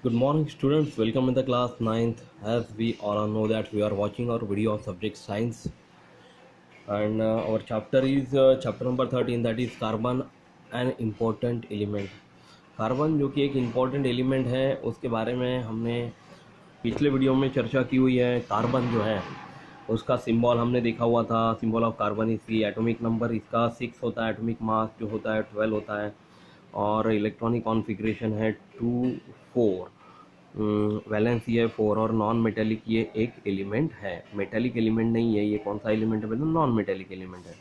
Good morning, students. Welcome in the class 9th. As we all know that we are watching our video of subject science, and our chapter is chapter number 13, that is carbon, an important element. Carbon जो कि एक important element है, उसके बारे में हमने पिछले video में चर्चा की हुई है। कार्बन जो है उसका सिंबल हमने देखा हुआ था। सिंबल ऑफ कार्बन इसकी एटॉमिक नंबर इसका 6 होता है, एटॉमिक मास जो होता है 12 होता है, और इलेक्ट्रॉनिक कॉन्फ़िगरेशन है 2 4, वैलेंस ये 4, और नॉन मेटेलिक ये एक एलिमेंट है। मेटेलिक एलिमेंट नहीं है। ये कौन सा एलिमेंट है? नॉन मेटेलिक एलिमेंट है,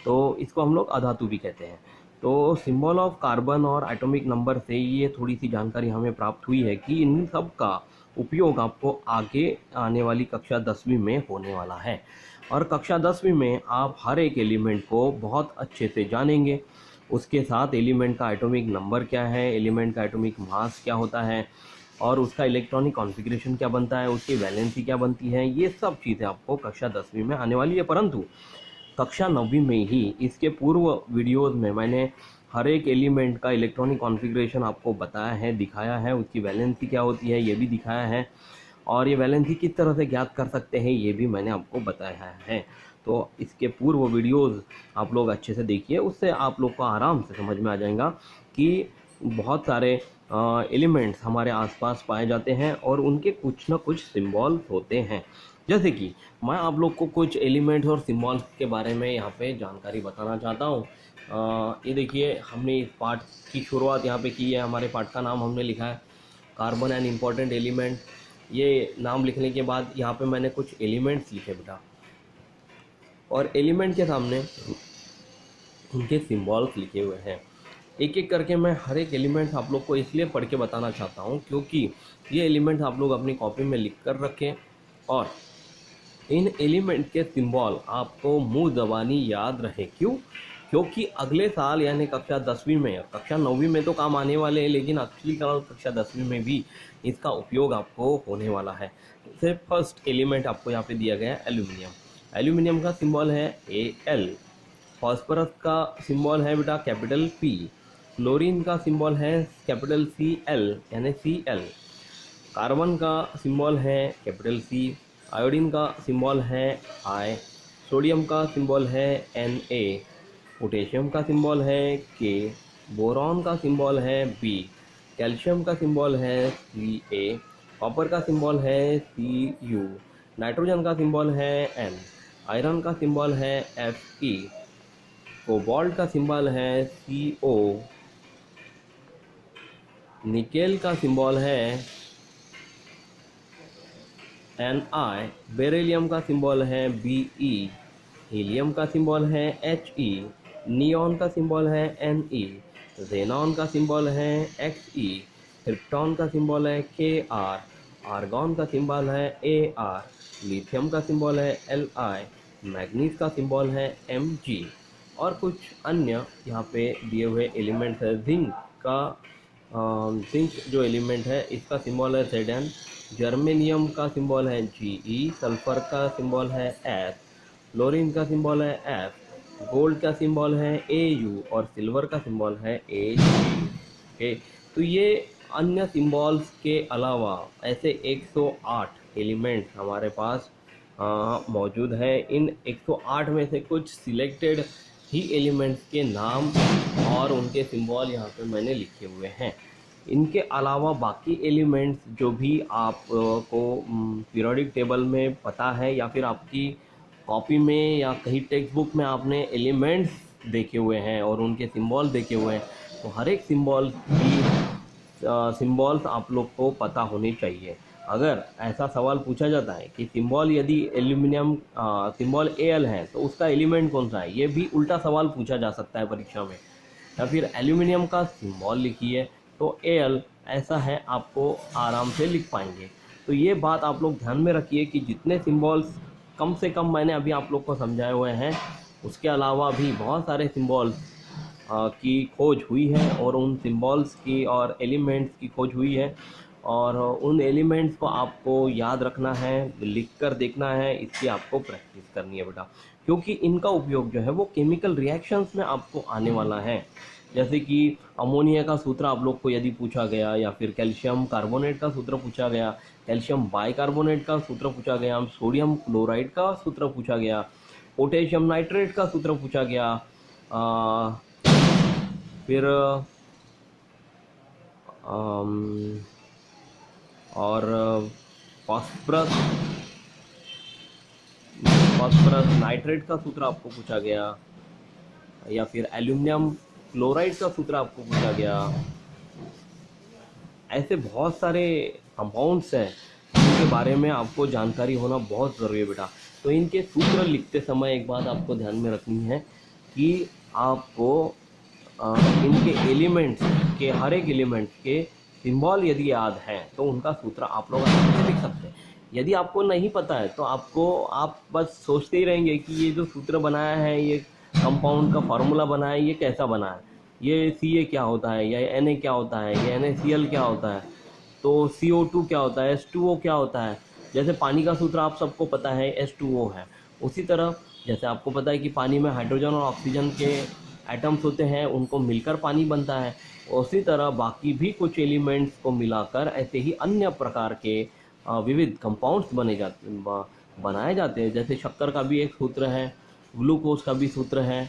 तो इसको हम लोग अधातु भी कहते हैं। तो सिंबल ऑफ कार्बन और एटॉमिक नंबर से ये थोड़ी सी जानकारी हमें प्राप्त हुई है कि इन सब का उपयोग आपको आगे आने वाली कक्षा 10वीं में होने वाला है, और कक्षा 10वीं में आप हर एक एलिमेंट को बहुत अच्छे से जानेंगे। उसके साथ एलिमेंट का एटॉमिक नंबर क्या है, एलिमेंट का एटॉमिक मास क्या होता है, और उसका इलेक्ट्रॉनिक कॉन्फ़िगरेशन क्या बनता है, उसकी वैलेंसी क्या बनती है, ये सब चीज़ें आपको कक्षा 10वीं में आने वाली है। परंतु कक्षा 9वीं में ही इसके पूर्व वीडियोस में मैंने हर एक एलिमेंट का इलेक्ट्रॉनिक कॉन्फ़िगरेशन आपको बताया है, दिखाया है, उसकी वैलेंसी क्या होती है ये भी दिखाया है, और ये वैलेंसी किस तरह से ज्ञात कर सकते हैं ये भी मैंने आपको बताया है। तो इसके पूर्व वीडियोस आप लोग अच्छे से देखिए, उससे आप लोग को आराम से समझ में आ जाएगा कि बहुत सारे एलिमेंट्स हमारे आसपास पाए जाते हैं और उनके कुछ ना कुछ सिंबल्स होते हैं। जैसे कि मैं आप लोग को कुछ एलिमेंट्स और सिंबल्स के बारे में यहाँ पे जानकारी बताना चाहता हूँ। ये देखिए, हमने इस पार्ट की शुरुआत यहाँ पे की है। हमारे पार्ट का नाम हमने लिखा है कार्बन एन इम्पॉर्टेंट एलिमेंट। ये नाम लिखने के बाद यहाँ पे मैंने कुछ एलिमेंट्स लिखे बेटा, और एलिमेंट के सामने उनके सिंबल्स लिखे हुए हैं। एक एक करके मैं हर एक एलिमेंट आप लोग को इसलिए पढ़ के बताना चाहता हूँ क्योंकि ये एलिमेंट्स आप लोग अपनी कॉपी में लिख कर रखें, और इन एलिमेंट के सिंबल आपको मुंह ज़बानी याद रहे। क्यों? क्योंकि अगले साल यानी कक्षा 10वीं में, कक्षा 9वीं में तो काम आने वाले हैं, लेकिन अगली कक्षा 10वीं में भी इसका उपयोग आपको होने वाला है। जैसे फर्स्ट एलिमेंट आपको यहाँ पे दिया गया है एल्यूमिनियम। एल्यूमिनियम का सिंबल है Al। फॉस्फोरस का सिंबल है बेटा कैपिटल P। क्लोरीन का सिंबल है कैपिटल Cl यानी Cl। कार्बन का सिंबल है कैपिटल C। आयोडीन का सिंबल है I। सोडियम का सिंबल है Na। पोटेशियम का सिंबल है K। बोरॉन का सिंबल है B। कैल्शियम का सिंबल है Ca। कॉपर का सिंबल है Cu। नाइट्रोजन का सिंबल है N। आयरन का सिंबल है Fe। कोबाल्ट का सिंबल है CO। निकेल का सिंबल है Ni। बेरिलियम का सिंबल है Be। हीलियम का सिंबल है He। नियॉन का सिंबल है Ne। जेनॉन का सिंबल है Xe। क्रिप्टॉन का सिंबल है Kr। आर्गॉन का सिंबल है Ar। लिथियम का सिंबल है Li। मैग्नीज का सिंबल है Mg। और कुछ अन्य यहाँ पे दिए हुए एलिमेंट्स है। जिंक का जिंक जो एलिमेंट है इसका सिंबल है Zn। जर्मेनियम का सिंबल है Ge। सल्फर का सिंबल है S। फ्लोरीन का सिंबल है F। गोल्ड का सिंबल है Au और सिल्वर का सिंबल है Ag। ओके, तो ये अन्य सिंबल्स के अलावा ऐसे 108 एलिमेंट्स हमारे पास मौजूद है। इन 108 में से कुछ सिलेक्टेड ही एलिमेंट्स के नाम और उनके सिंबल यहाँ पे मैंने लिखे हुए हैं। इनके अलावा बाकी एलिमेंट्स जो भी आप को पीरियोडिक टेबल में पता है, या फिर आपकी कॉपी में या कहीं टेक्स्ट बुक में आपने एलिमेंट्स देखे हुए हैं और उनके सिंबल देखे हुए हैं, तो हर एक सिंबल की सिंबल्स आप लोग को पता होने चाहिए। अगर ऐसा सवाल पूछा जाता है कि सिंबल यदि एल्यूमिनियम सिंबल Al है तो उसका एलिमेंट कौन सा है, ये भी उल्टा सवाल पूछा जा सकता है परीक्षा में। या फिर एल्यूमिनियम का सिंबल लिखिए तो Al ऐसा है, आपको आराम से लिख पाएंगे। तो ये बात आप लोग ध्यान में रखिए कि जितने सिंबल्स कम से कम मैंने अभी आप लोग को समझाए हुए हैं, उसके अलावा भी बहुत सारे सिंबल्स की खोज हुई है, और उन सिंबल्स की और एलिमेंट्स की खोज हुई है, और उन एलिमेंट्स को आपको याद रखना है, लिख कर देखना है, इसकी आपको प्रैक्टिस करनी है बेटा। क्योंकि इनका उपयोग जो है वो केमिकल रिएक्शंस में आपको आने वाला है। जैसे कि अमोनिया का सूत्र आप लोग को यदि पूछा गया, या फिर कैल्शियम कार्बोनेट का सूत्र पूछा गया, कैल्शियम बाइकार्बोनेट का सूत्र पूछा गया, सोडियम क्लोराइड का सूत्र पूछा गया, पोटेशियम नाइट्रेट का सूत्र पूछा गया, फिर और फॉस्फरस नाइट्रेट का सूत्र आपको पूछा गया, या फिर एल्यूमिनियम क्लोराइड का सूत्र आपको पूछा गया। ऐसे बहुत सारे कंपाउंड्स हैं जिनके बारे में आपको जानकारी होना बहुत ज़रूरी है बेटा। तो इनके सूत्र लिखते समय एक बात आपको ध्यान में रखनी है कि आपको इनके एलिमेंट्स के, हर एक एलिमेंट्स के सिंबल यदि याद है तो उनका सूत्र आप लोग आराम से लिख सकते हैं। यदि आपको नहीं पता है तो आप बस सोचते ही रहेंगे कि ये जो सूत्र बनाया है, ये कंपाउंड का फार्मूला बनाया है, ये कैसा बना है, ये Ca क्या होता है, या Na क्या होता है, ये NaCl क्या होता है, तो CO2 क्या होता है, H2O क्या होता है। जैसे पानी का सूत्र आप सबको पता है H2O है, उसी तरह जैसे आपको पता है कि पानी में हाइड्रोजन और ऑक्सीजन के एटम्स होते हैं, उनको मिलकर पानी बनता है, उसी तरह बाकी भी कुछ एलिमेंट्स को मिलाकर ऐसे ही अन्य प्रकार के विविध कंपाउंड्स बनाए जाते हैं। जैसे शक्कर का भी एक सूत्र है, ग्लूकोज का भी सूत्र है,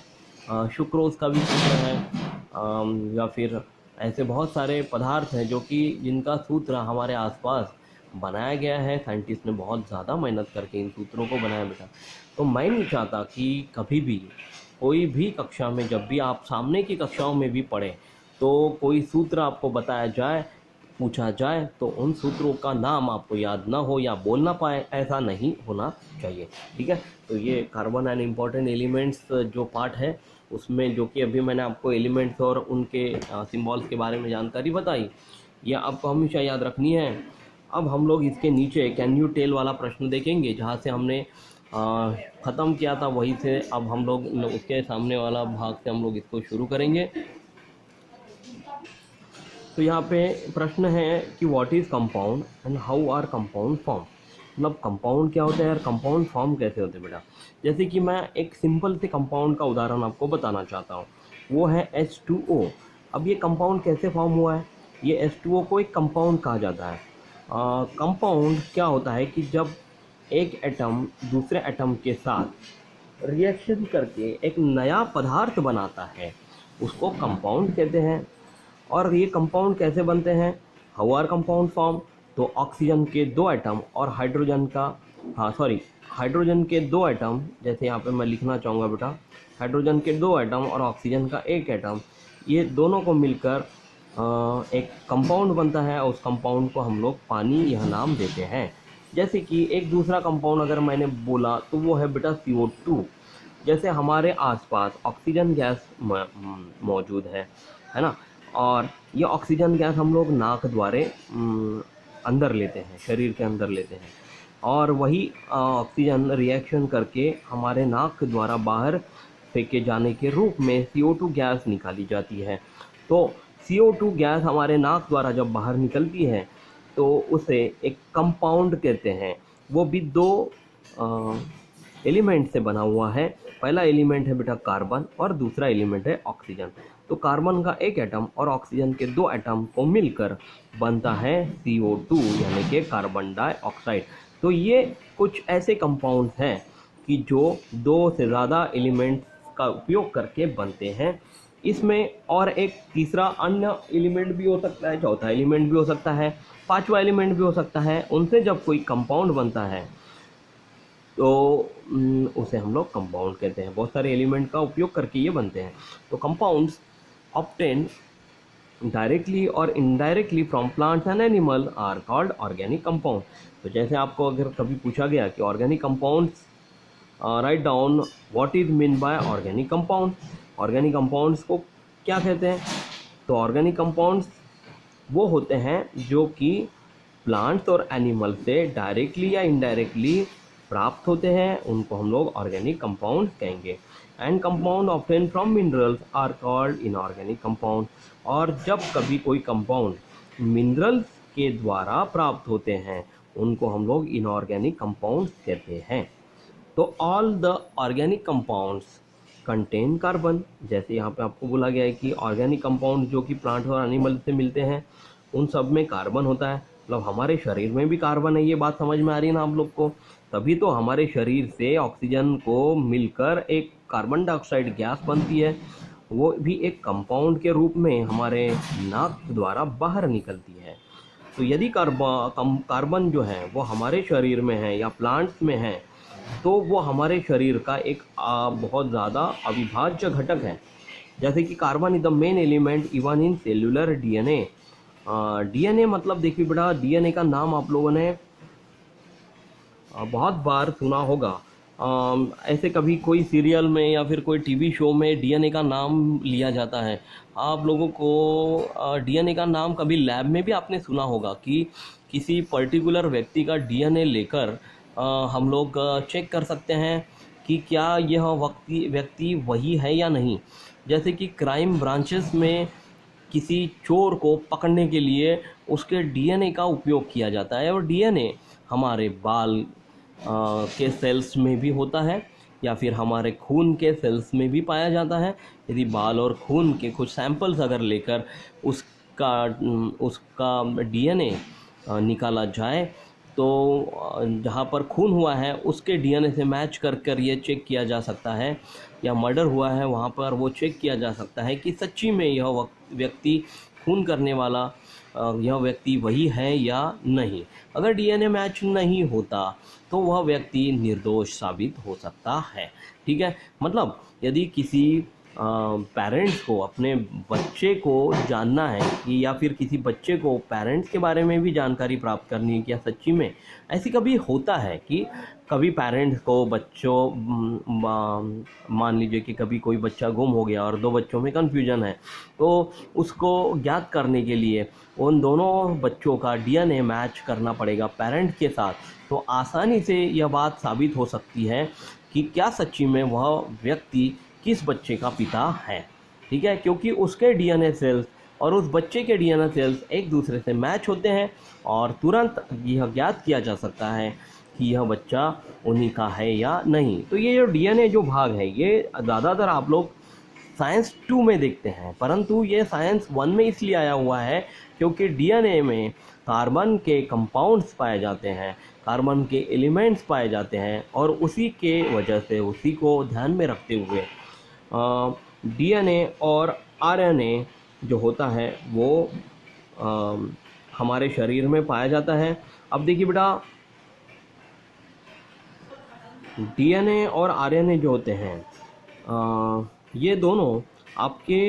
सुक्रोज का भी सूत्र है, या फिर ऐसे बहुत सारे पदार्थ हैं जो कि जिनका सूत्र हमारे आसपास बनाया गया है। साइंटिस्ट ने बहुत ज़्यादा मेहनत करके इन सूत्रों को बनाया बेटा। तो मैं नहीं चाहता कि कभी भी कोई भी कक्षा में, जब भी आप सामने की कक्षाओं में भी पढ़ें, तो कोई सूत्र आपको बताया जाए, पूछा जाए, तो उन सूत्रों का नाम आपको याद ना हो या बोल ना पाए, ऐसा नहीं होना चाहिए। ठीक है, तो ये कार्बन एंड इम्पॉर्टेंट एलिमेंट्स जो पार्ट है उसमें, जो कि अभी मैंने आपको एलिमेंट्स और उनके सिंबल्स के बारे में जानकारी बताई, यह आपको हमेशा याद रखनी है। अब हम लोग इसके नीचे कैन यू टेल वाला प्रश्न देखेंगे, जहाँ से हमने ख़त्म किया था वहीं से अब हम लोग उसके सामने वाला भाग से हम लोग इसको शुरू करेंगे। तो यहाँ पे प्रश्न है कि what is compound and how are compound form. मतलब कंपाउंड क्या होता है और कंपाउंड फॉर्म कैसे होते हैं बेटा। जैसे कि मैं एक सिंपल से कंपाउंड का उदाहरण आपको बताना चाहता हूँ, वो है H2O। अब ये कंपाउंड कैसे फॉर्म हुआ है, ये H2O को एक कंपाउंड कहा जाता है। कंपाउंड क्या होता है कि जब एक एटम दूसरे एटम के साथ रिएक्शन करके एक नया पदार्थ बनाता है, उसको कंपाउंड कहते हैं। और ये कंपाउंड कैसे बनते हैं, हाउ आर कंपाउंड फॉर्म, तो ऑक्सीजन के 2 एटम और हाइड्रोजन के 2 एटम, जैसे यहाँ पे मैं लिखना चाहूँगा बेटा, हाइड्रोजन के 2 एटम और ऑक्सीजन का 1 एटम, ये दोनों को मिलकर एक कंपाउंड बनता है। उस कंपाउंड को हम लोग पानी यह नाम देते हैं। जैसे कि एक दूसरा कंपाउंड अगर मैंने बोला तो वो है बेटा CO2। जैसे हमारे आसपास ऑक्सीजन गैस मौजूद है ना, और ये ऑक्सीजन गैस हम लोग नाक द्वारा अंदर लेते हैं, शरीर के अंदर लेते हैं, और वही ऑक्सीजन रिएक्शन करके हमारे नाक द्वारा बाहर फेंके जाने के रूप में CO2 गैस निकाली जाती है। तो CO2 गैस हमारे नाक द्वारा जब बाहर निकलती है तो उसे एक कंपाउंड कहते हैं। वो भी 2 एलिमेंट से बना हुआ है। पहला एलिमेंट है बेटा कार्बन और दूसरा एलिमेंट है ऑक्सीजन। तो कार्बन का 1 एटम और ऑक्सीजन के 2 एटम को मिलकर बनता है CO2 यानी कि कार्बन डाइऑक्साइड। तो ये कुछ ऐसे कंपाउंड्स हैं कि जो 2 से ज़्यादा एलिमेंट्स का उपयोग करके बनते हैं। इसमें और एक तीसरा अन्य एलिमेंट भी हो सकता है, चौथा एलिमेंट भी हो सकता है, 5वां एलिमेंट भी हो सकता है। उनसे जब कोई कंपाउंड बनता है तो उसे हम लोग कंपाउंड कहते हैं। बहुत सारे एलिमेंट का उपयोग करके ये बनते हैं। तो कंपाउंड्स ऑब्टेन डायरेक्टली और indirectly from plants and animal are called organic compound. तो जैसे आपको अगर कभी पूछा गया कि organic compounds, right down what is mean by organic compound. Organic compounds को क्या कहते हैं, तो ऑर्गेनिक कंपाउंड्स वो होते हैं जो कि प्लांट्स और एनिमल से डायरेक्टली या इनडायरेक्टली प्राप्त होते हैं, उनको हम लोग ऑर्गेनिक कंपाउंड कहेंगे। And compound obtain from minerals are called inorganic compound. और जब कभी कोई कंपाउंड मिनरल्स के द्वारा प्राप्त होते हैं उनको हम लोग इनऑर्गेनिक कंपाउंड्स कहते हैं। तो all the organic compounds contain carbon. जैसे यहाँ पे आपको बोला गया है कि ऑर्गेनिक कंपाउंड जो कि प्लांट और एनिमल से मिलते हैं उन सब में कार्बन होता है, मतलब हमारे शरीर में भी कार्बन है। ये बात समझ में आ रही है ना आप लोग को? तभी तो हमारे शरीर से ऑक्सीजन को मिलकर एक कार्बन डाइऑक्साइड गैस बनती है, वो भी एक कंपाउंड के रूप में हमारे नाक द्वारा बाहर निकलती है। तो यदि कार्बन जो है वो हमारे शरीर में है या प्लांट्स में है तो वो हमारे शरीर का एक बहुत ज़्यादा अविभाज्य घटक है। जैसे कि carbon is the main element even in cellular DNA. DNA मतलब देखिए बेटा, डीएनए का नाम आप लोगों ने बहुत बार सुना होगा। ऐसे कभी कोई सीरियल में या फिर कोई टीवी शो में डीएनए का नाम लिया जाता है। आप लोगों को डीएनए का नाम कभी लैब में भी आपने सुना होगा कि किसी पर्टिकुलर व्यक्ति का डीएनए लेकर हम लोग चेक कर सकते हैं कि क्या यह व्यक्ति वही है या नहीं। जैसे कि क्राइम ब्रांचेस में किसी चोर को पकड़ने के लिए उसके डीएनए का उपयोग किया जाता है, और डीएनए हमारे बाल के सेल्स में भी होता है या फिर हमारे खून के सेल्स में भी पाया जाता है। यदि बाल और खून के कुछ सैंपल्स अगर लेकर उसका डीएनए निकाला जाए तो जहाँ पर खून हुआ है उसके डीएनए से मैच कर ये चेक किया जा सकता है, या मर्डर हुआ है वहाँ पर वो चेक किया जा सकता है कि सच्ची में यह व्यक्ति खून करने वाला यह व्यक्ति वही है या नहीं। अगर डीएनए मैच नहीं होता तो वह व्यक्ति निर्दोष साबित हो सकता है। ठीक है, मतलब यदि किसी पेरेंट्स को अपने बच्चे को जानना है कि, या फिर किसी बच्चे को पेरेंट्स के बारे में भी जानकारी प्राप्त करनी है क्या सच्ची में ऐसी कभी होता है कि कभी पेरेंट्स को मान लीजिए कि कभी कोई बच्चा गुम हो गया और दो बच्चों में कन्फ्यूजन है, तो उसको ज्ञात करने के लिए उन दोनों बच्चों का डीएनए मैच करना पड़ेगा पेरेंट्स के साथ, तो आसानी से यह बात साबित हो सकती है कि क्या सच्ची में वह व्यक्ति किस बच्चे का पिता है। ठीक है, क्योंकि उसके डीएनए सेल्स और उस बच्चे के डीएनए सेल्स एक दूसरे से मैच होते हैं और तुरंत यह ज्ञात किया जा सकता है कि यह बच्चा उन्हीं का है या नहीं। तो ये जो डीएनए जो भाग है ये ज़्यादातर आप लोग साइंस 2 में देखते हैं, परंतु ये साइंस 1 में इसलिए आया हुआ है क्योंकि डीएनए में कार्बन के कंपाउंड्स पाए जाते हैं, कार्बन के एलिमेंट्स पाए जाते हैं, और उसी के वजह से उसी को ध्यान में रखते हुए डीएनए और आरएनए जो होता है वो हमारे शरीर में पाया जाता है। अब देखिए बेटा, डीएनए और आरएनए जो होते हैं ये दोनों आपके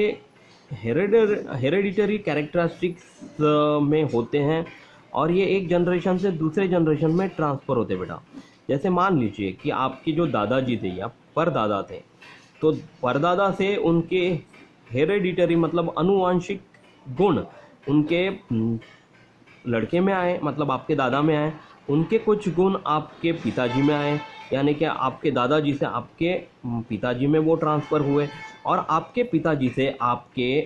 हेरेडिटरी कैरेक्टरिस्टिक्स में होते हैं और ये एक जनरेशन से दूसरे जनरेशन में ट्रांसफ़र होते बेटा। जैसे मान लीजिए कि आपके जो दादाजी थे या परदादा थे, तो परदादा से उनके हेरेडिटरी मतलब अनुवांशिक गुण उनके लड़के में आए, मतलब आपके दादा में आए, उनके कुछ गुण आपके पिताजी में आए, यानी कि आपके दादाजी से आपके पिताजी में वो ट्रांसफ़र हुए, और आपके पिताजी से आपके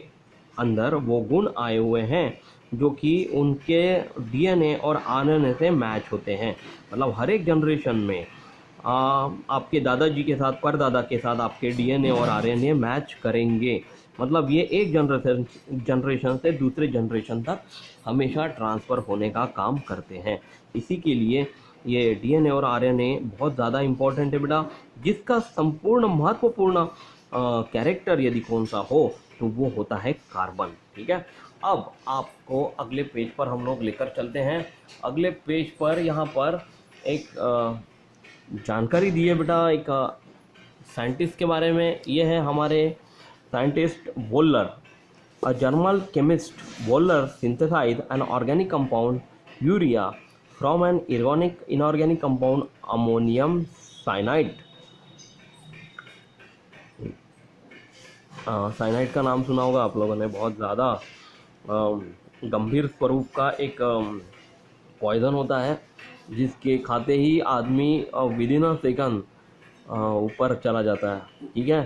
अंदर वो गुण आए हुए हैं जो कि उनके डीएनए और आरएनए से मैच होते हैं। मतलब हर एक जनरेशन में आपके दादाजी के साथ परदादा के साथ आपके डीएनए और आरएनए मैच करेंगे। मतलब ये एक जनरेशन से दूसरे जनरेशन तक हमेशा ट्रांसफ़र होने का काम करते हैं। इसी के लिए ये डीएनए और आरएनए बहुत ज़्यादा इम्पोर्टेंट है बेटा, जिसका संपूर्ण महत्वपूर्ण कैरेक्टर यदि कौन सा हो तो वो होता है कार्बन। ठीक है, अब आपको अगले पेज पर हम लोग लेकर चलते हैं। अगले पेज पर यहाँ पर एक जानकारी दी है बेटा एक साइंटिस्ट के बारे में। ये है हमारे scientist Wohler. A German chemist Wohler synthesize an organic compound urea from an inorganic compound ammonium cyanide. Cyanide का नाम सुना होगा आप लोगों ने, बहुत ज़्यादा गंभीर स्वरूप का एक पॉइज़न होता है जिसके खाते ही आदमी विद इन अ सेकंड ऊपर चला जाता है। ठीक है,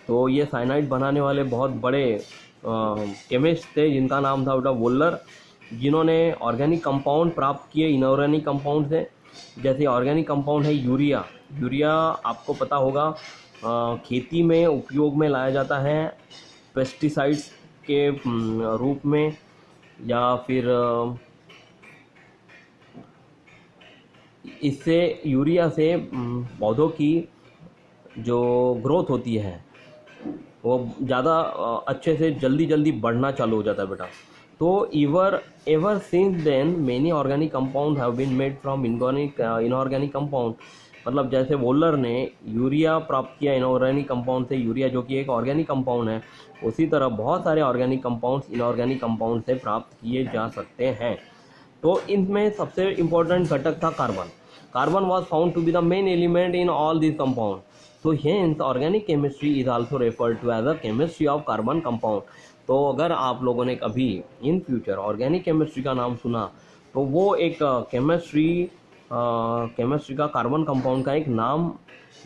तो ये साइनाइड बनाने वाले बहुत बड़े केमिस्ट थे जिनका नाम था बेटा वोल्लर, जिन्होंने ऑर्गेनिक कंपाउंड प्राप्त किए इनऑर्गेनिक कंपाउंड से। जैसे ऑर्गेनिक कंपाउंड है यूरिया। यूरिया आपको पता होगा खेती में उपयोग में लाया जाता है पेस्टिसाइड्स के रूप में, या फिर इससे यूरिया से पौधों की जो ग्रोथ होती है वो ज़्यादा अच्छे से जल्दी बढ़ना चालू हो जाता है बेटा। तो ever since then many organic compound have been made from inorganic compound, मतलब जैसे वोलर ने यूरिया प्राप्त किया इनऑर्गेनिक कंपाउंड से, यूरिया जो कि एक ऑर्गेनिक कंपाउंड है, उसी तरह बहुत सारे ऑर्गेनिक कंपाउंड्स इनऑर्गेनिक कंपाउंड से प्राप्त किए जा सकते हैं। तो इनमें सबसे इम्पोर्टेंट घटक था carbon. Carbon was found to be the main element in all this compound. So hence organic chemistry is also referred to as a chemistry of carbon compound। तो अगर आप लोगों ने कभी इन फ्यूचर ऑर्गेनिक केमिस्ट्री का नाम सुना तो वो एक केमिस्ट्री का कार्बन कंपाउंड का एक नाम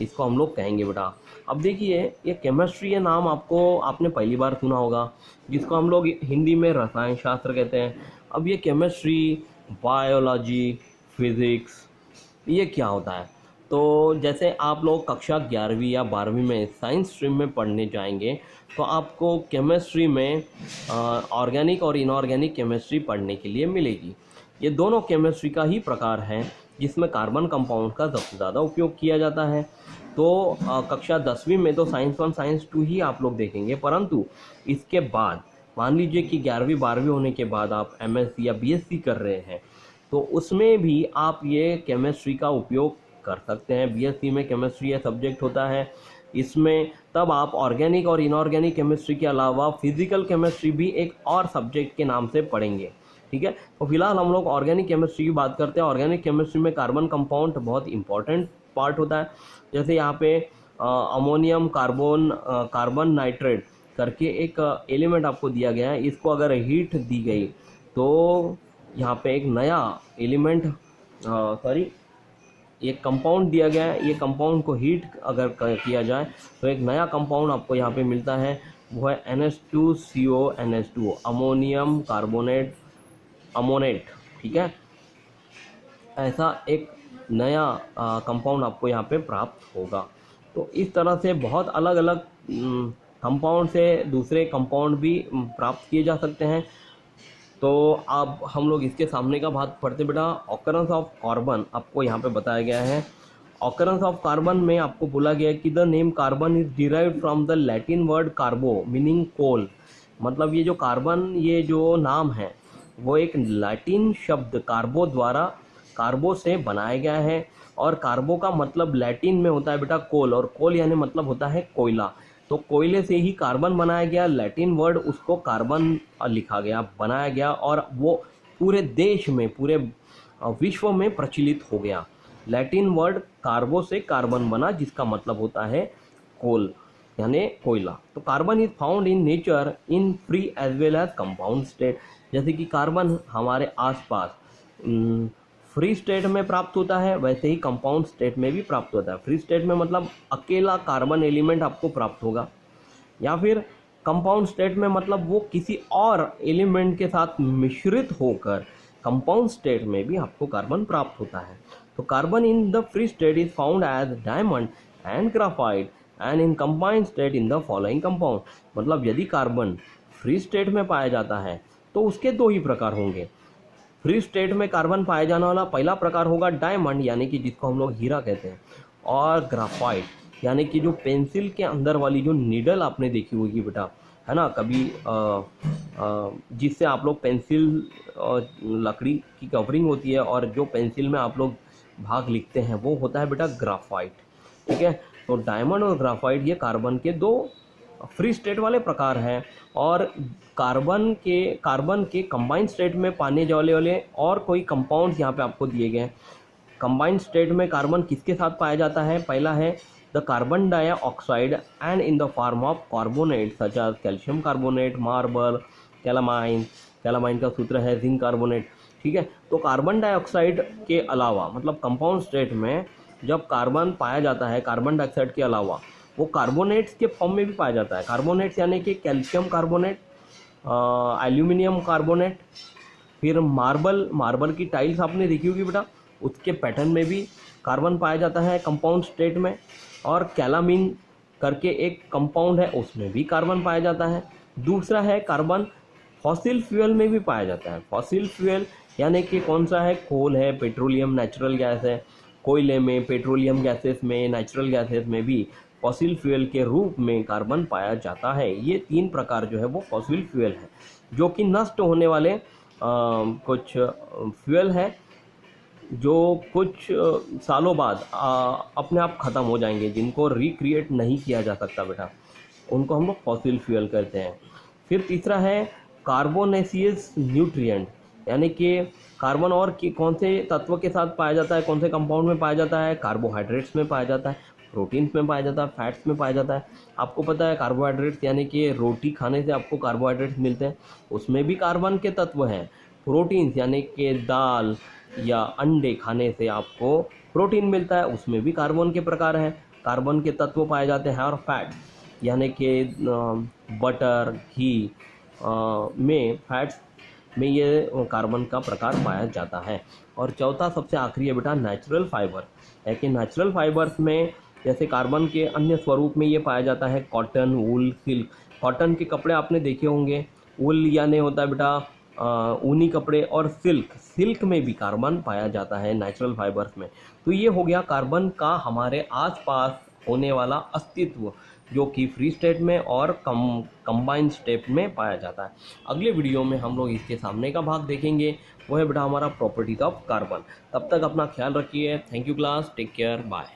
इसको हम लोग कहेंगे बेटा। अब देखिए ये केमिस्ट्री, ये नाम आपने पहली बार सुना होगा, जिसको हम लोग हिंदी में रसायन शास्त्र कहते हैं। अब ये केमिस्ट्री, बायोलॉजी, फिजिक्स, ये क्या होता है? तो जैसे आप लोग कक्षा 11वीं या 12वीं में साइंस स्ट्रीम में पढ़ने जाएंगे तो आपको केमिस्ट्री में ऑर्गेनिक और इनऑर्गेनिक केमिस्ट्री पढ़ने के लिए मिलेगी। ये दोनों केमिस्ट्री का ही प्रकार है जिसमें कार्बन कंपाउंड का सबसे ज़्यादा उपयोग किया जाता है। तो कक्षा 10वीं में तो साइंस 1 साइंस 2 ही आप लोग देखेंगे, परंतु इसके बाद मान लीजिए कि 11वीं 12वीं होने के बाद आप एमएससी या बीएससी कर रहे हैं तो उसमें भी आप ये केमिस्ट्री का उपयोग कर सकते हैं। बीएससी में केमिस्ट्री ये सब्जेक्ट होता है, इसमें तब आप ऑर्गेनिक और इनऑर्गेनिक केमिस्ट्री के अलावा फिजिकल केमिस्ट्री भी एक और सब्जेक्ट के नाम से पढ़ेंगे। ठीक है, तो फिलहाल हम लोग ऑर्गेनिक केमिस्ट्री की बात करते हैं। ऑर्गेनिक केमिस्ट्री में कार्बन कंपाउंड बहुत इंपॉर्टेंट पार्ट होता है। जैसे यहाँ पे अमोनियम कार्बन नाइट्रेट करके एक एलिमेंट आपको दिया गया है, इसको अगर हीट दी गई तो यहाँ पे एक नया एलिमेंट एक कंपाउंड दिया गया है। ये कंपाउंड को हीट अगर किया जाए तो एक नया कंपाउंड आपको यहाँ पे मिलता है, वो है NH2CONH2 अमोनियम कार्बोनेट अमोनेट। ठीक है, ऐसा एक नया कंपाउंड आपको यहाँ पे प्राप्त होगा। तो इस तरह से बहुत अलग अलग कंपाउंड से दूसरे कंपाउंड भी प्राप्त किए जा सकते हैं। तो अब हम लोग इसके सामने का बात पढ़ते बेटा। ऑकरेंस ऑफ कार्बन आपको यहाँ पे बताया गया है। ऑकरेंस ऑफ कार्बन में आपको बोला गया है कि the name carbon is derived from the Latin word carbo meaning coal. मतलब ये जो कार्बन, ये जो नाम है वो एक लैटिन शब्द कार्बो से बनाया गया है। और कार्बो का मतलब लैटिन में होता है बेटा कोल, और कोल यानी मतलब होता है कोयला। तो कोयले से ही कार्बन बनाया गया, लैटिन वर्ड उसको कार्बन लिखा गया, बनाया गया, और वो पूरे देश में, पूरे विश्व में प्रचलित हो गया। लैटिन वर्ड कार्बो से कार्बन बना, जिसका मतलब होता है कोल यानी कोयला। तो carbon is found in nature in free as well as compound state. जैसे कि कार्बन हमारे आसपास फ्री स्टेट में प्राप्त होता है, वैसे ही कंपाउंड स्टेट में भी प्राप्त होता है। फ्री स्टेट में मतलब अकेला कार्बन एलिमेंट आपको प्राप्त होगा, या फिर कंपाउंड स्टेट में मतलब वो किसी और एलिमेंट के साथ मिश्रित होकर कंपाउंड स्टेट में भी आपको कार्बन प्राप्त होता है। तो carbon in the free state is found as diamond and graphite and in combined state in the following compound. मतलब यदि कार्बन फ्री स्टेट में पाया जाता है तो उसके दो ही प्रकार होंगे। फ्री स्टेट में कार्बन पाया जाने वाला पहला प्रकार होगा डायमंड, यानी कि जिसको हम लोग हीरा कहते हैं, और ग्राफाइट यानी कि जो पेंसिल के अंदर वाली जो नीडल आपने देखी होगी बेटा, है ना, कभी जिससे आप लोग पेंसिल लकड़ी की कवरिंग होती है और जो पेंसिल में आप लोग भाग लिखते हैं वो होता है बेटा ग्राफाइट। ठीक है, तो डायमंड और ग्राफाइट ये कार्बन के दो फ्री स्टेट वाले प्रकार हैं। और कार्बन के कंबाइंड स्टेट में पाने जाने वाले और कोई कंपाउंड्स यहाँ पे आपको दिए गए हैं। कंबाइंड स्टेट में कार्बन किसके साथ पाया जाता है? पहला है the carbon dioxide and in the form of carbonate such as calcium carbonate, marble, calamine का सूत्र है जिंक कार्बोनेट। ठीक है, तो कार्बन डाइऑक्साइड के अलावा मतलब कंपाउंड स्टेट में जब कार्बन पाया जाता है, कार्बन डाइऑक्साइड के अलावा वो कार्बोनेट्स के फॉर्म में भी पाया जाता है। कार्बोनेट्स यानी कि कैल्शियम कार्बोनेट, एल्यूमिनियम कार्बोनेट, फिर मार्बल की टाइल्स आपने देखी होगी बेटा, उसके पैटर्न में भी कार्बन पाया जाता है कंपाउंड स्टेट में। और कैलामीन करके एक कंपाउंड है, उसमें भी कार्बन पाया जाता है। दूसरा है कार्बन फॉसिल फ्यूल में भी पाया जाता है। फॉसिल फ्यूल यानी कि कौन सा है, कोल है, पेट्रोलियम नेचुरल गैस है। कोयले में, पेट्रोलियम गैसेस में, नेचुरल गैसेस में भी फॉसिल फ्यूल के रूप में कार्बन पाया जाता है। ये 3 प्रकार जो है वो फॉसिल फ्यूल है, जो कि नष्ट होने वाले कुछ फ्यूल है, जो कुछ सालों बाद अपने आप ख़त्म हो जाएंगे, जिनको रिक्रिएट नहीं किया जा सकता बेटा, उनको हम लोग फॉसिल फ्यूल कहते हैं। फिर तीसरा है कार्बोनेसियस न्यूट्रिएंट, यानी कि कार्बन और कि कौन से तत्व के साथ पाया जाता है, कौन से कंपाउंड में पाया जाता है, कार्बोहाइड्रेट्स में पाया जाता है, प्रोटीन्स में पाया जाता है, फैट्स में पाया जाता है। आपको पता है कार्बोहाइड्रेट्स यानी कि रोटी खाने से आपको कार्बोहाइड्रेट्स मिलते हैं, उसमें भी कार्बन के तत्व हैं। प्रोटीन्स यानी कि दाल या अंडे खाने से आपको प्रोटीन मिलता है, उसमें भी कार्बन के प्रकार हैं, कार्बन के तत्व पाए जाते हैं। और फैट्स यानी कि बटर, घी में, फैट्स में ये कार्बन का प्रकार पाया जाता है। और चौथा सबसे आखिरी है बेटा नेचुरल फाइबर, है कि नेचुरल फाइबर्स में जैसे कार्बन के अन्य स्वरूप में ये पाया जाता है कॉटन, वूल, सिल्क। कॉटन के कपड़े आपने देखे होंगे, वूल यानी होता है बेटा ऊनी कपड़े, और सिल्क में भी कार्बन पाया जाता है नेचुरल फाइबर्स में। तो ये हो गया कार्बन का हमारे आसपास होने वाला अस्तित्व, जो कि फ्री स्टेट में और कंबाइंड स्टेट में पाया जाता है। अगले वीडियो में हम लोग इसके सामने का भाग देखेंगे, वो है बेटा हमारा प्रॉपर्टीज ऑफ कार्बन। तब तक अपना ख्याल रखिए। Thank you class, take care, bye.